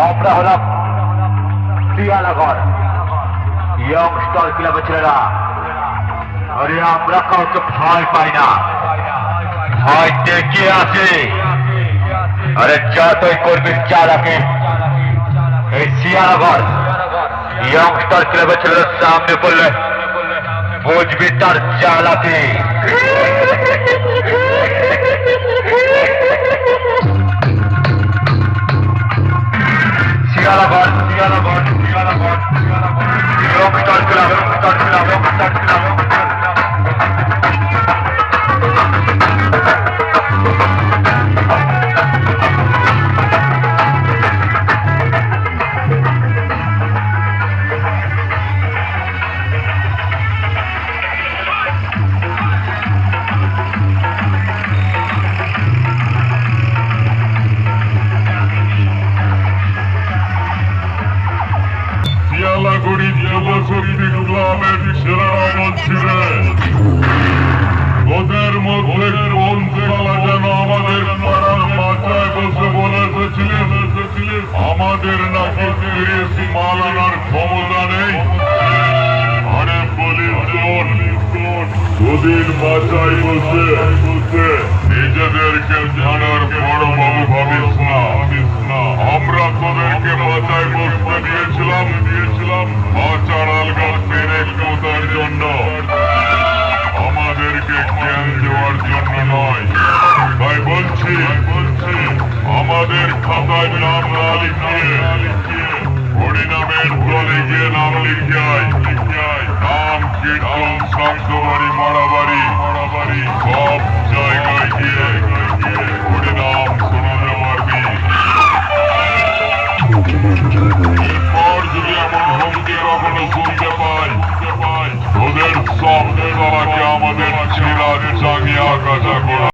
আমরা হলাম সিয়ালাগড় ইয়ংস্টার ক্লাবের ছেলেরা। আরে আমরা কাউকে ভয় পাই না, ভয় ডেকে আছে। আরে যতই করবি চালাকি, এই সিয়ালাগড় ইয়ংস্টার ক্লাবের ছেলেরা সামনে পড়লে বুঝবি তার চালাকি। Sialagarh Sialagarh Sialagarh youngster club youngster club youngster club. Shialaguri Yubashakti ক্লাবের ছেলেরা বলছিলেন ওদের মধ্যে কোন শালা যেন আমাদের পাড়ার মাথায় বসে বলে এসেছিলেন আমাদের নাকি 30 মাল আনার ক্ষমতা নেই। আরে বলি শোন, ওদের মাথায় বসে নিজেদেরকে জানার বড় বাবু ভাবিস না। আমরা তোদেরকে মাথায় বসতে দিয়েছিলাম আচারাল গাছ পেরেক পোতার জন্য, আমাদেরকে জ্ঞান দেওয়ার জন্য নয়। তাই বলছি আমাদের খাতায় নাম না লিখিয়ে হরিনামের দলে গিয়ে নাম লিখিয়ায়। নাম কীর্তন শান্তবাড়ি মারাবাড়ি সব জায়গায় গিয়ে হরিনাম শোনাতে পারবি। এরপর যদি এমন হুমকি কখনো শুনতে পাই ওদের সব তারাকে আমাদের ছিঁড়া চাঙিয়া কাজা করা।